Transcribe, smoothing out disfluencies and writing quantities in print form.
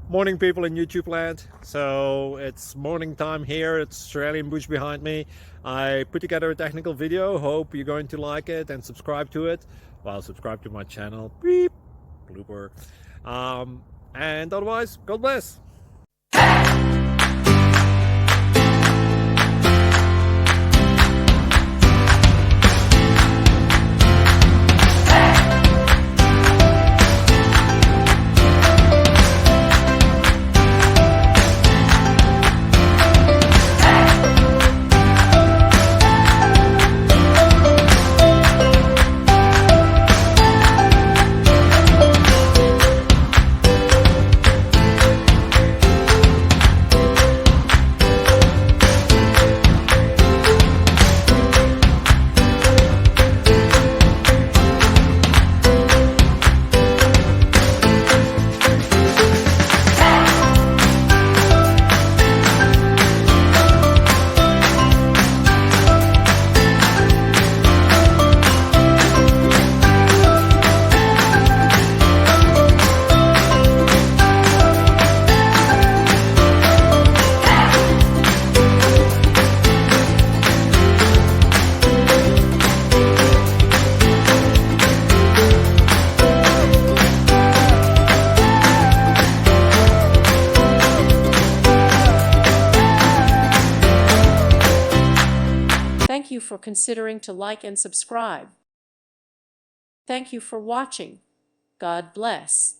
Morning, people in YouTube land. So it's morning time here. It's Australian bush behind me. I put together a technical video. Hope you're going to like it and subscribe to it. Well, subscribe to my channel. Beep, blooper. And otherwise, God bless. Thank you for considering to like and subscribe. Thank you for watching. God bless.